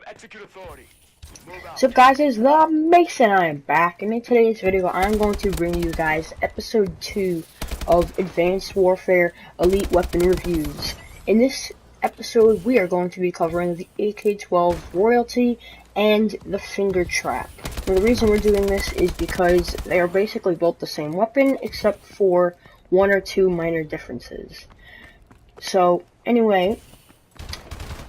Execute authority. What's up guys, it's the Mason. I am back, and in today's video I'm going to bring you guys episode 2 of Advanced Warfare Elite Weapon Reviews. In this episode we are going to be covering the AK12 Royalty and the Finger Trap. Now, the reason we're doing this is because they are basically both the same weapon except for one or two minor differences. So anyway,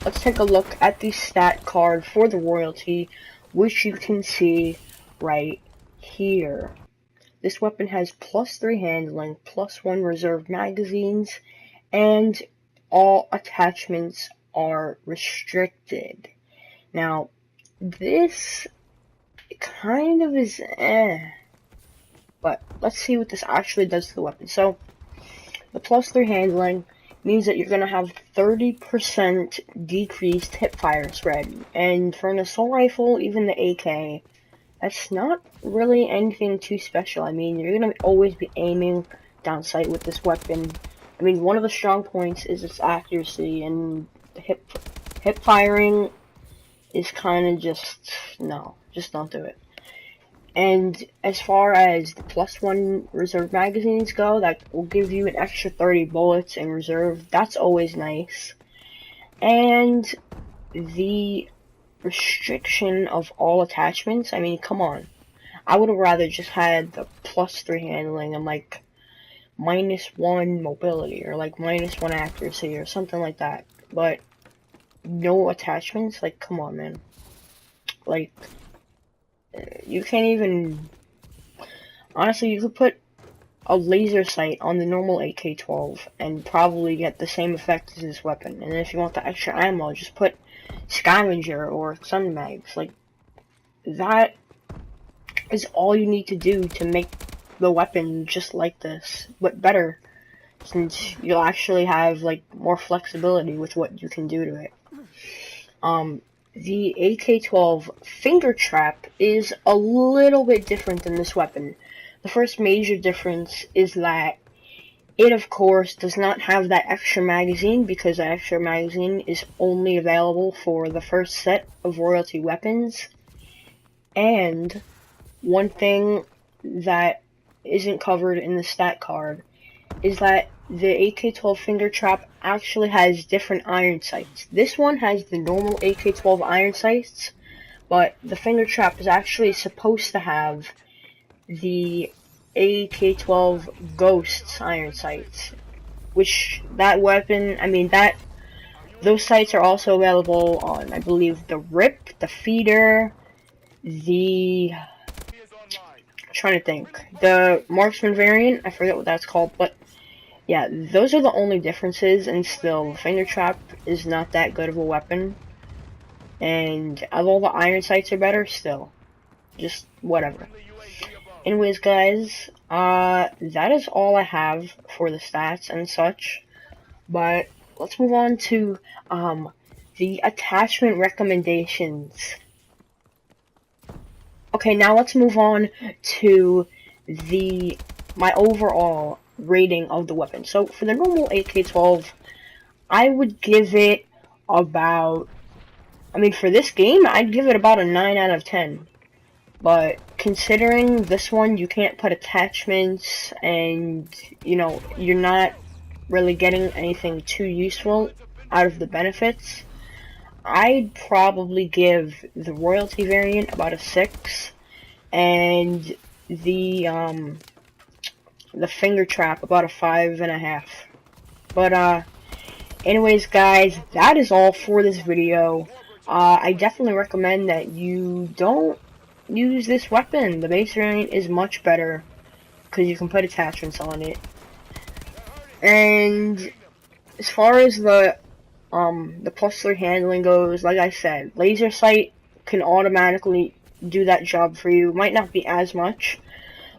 let's take a look at the stat card for the Royalty, which you can see right here. This weapon has +3 handling, +1 reserve magazines, and all attachments are restricted. Now, this kind of is but let's see what this actually does to the weapon. So, the +3 handling means that you're going to have 30% decreased hipfire spread, and for an assault rifle, even the AK, that's not really anything too special. I mean, you're going to always be aiming down sight with this weapon. I mean, one of the strong points is its accuracy, and the hip firing is kind of just, no, just don't do it. And as far as the +1 reserve magazines go, that will give you an extra 30 bullets in reserve. That's always nice. And the restriction of all attachments, I mean, come on. I would have rather just had the +3 handling and like -1 mobility or like -1 accuracy or something like that. But no attachments? Like, come on, man. Like, you can't even, honestly, you could put a laser sight on the normal AK12 and probably get the same effect as this weapon. And if you want the extra ammo, just put scavenger or sun mags. Like, that is all you need to do to make the weapon just like this, but better, since you'll actually have like more flexibility with what you can do to it. The AK12 Finger Trap is a little bit different than this weapon. The first major difference is that it, of course, does not have that extra magazine, because that extra magazine is only available for the first set of Royalty weapons. And one thing that isn't covered in the stat card is that the AK12 Finger Trap actually has different iron sights. This one has the normal AK12 iron sights, but the Finger Trap is actually supposed to have the AK12 Ghosts iron sights, which that weapon, I mean, those sights are also available on, I believe, the RIP, the Feeder, the, I'm trying to think, the Marksman variant, I forget what that's called, but yeah, those are the only differences, and still, the Finger Trap is not that good of a weapon. And although the iron sights are better, still, just whatever. Anyways, guys, that is all I have for the stats and such. But let's move on to the attachment recommendations. Okay, now let's move on to my overall rating of the weapon. So for the normal AK12, I would give it about, I mean, for this game, I'd give it about a 9 out of 10. But considering this one, you can't put attachments, and, you know, you're not really getting anything too useful out of the benefits, I'd probably give the Royalty variant about a 6, and the Finger Trap about a 5.5. But anyways, guys, that is all for this video. I definitely recommend that you don't use this weapon. The base variant is much better because you can put attachments on it. And as far as the +3 handling goes, like I said, laser sight can automatically do that job for you. Might not be as much,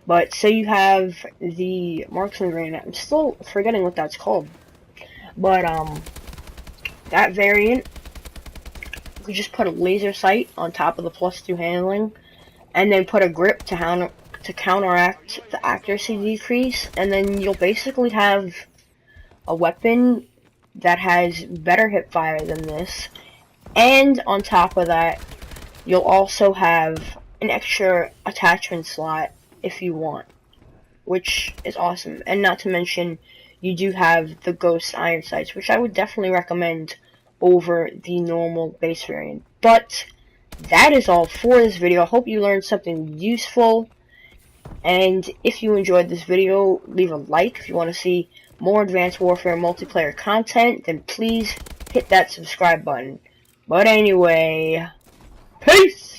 but say you have the Marksman variant, I'm still forgetting what that's called, but that variant, you just put a laser sight on top of the +2 handling, and then put a grip to counteract the accuracy decrease, and then you'll basically have a weapon that has better hip fire than this, And on top of that, you'll also have an extra attachment slot if you want, which is awesome. And not to mention, you do have the ghost iron sights, which I would definitely recommend over the normal base variant. But that is all for this video. I hope you learned something useful. And if you enjoyed this video, leave a like. If you want to see more Advanced Warfare multiplayer content, then please hit that subscribe button. But anyway, peace!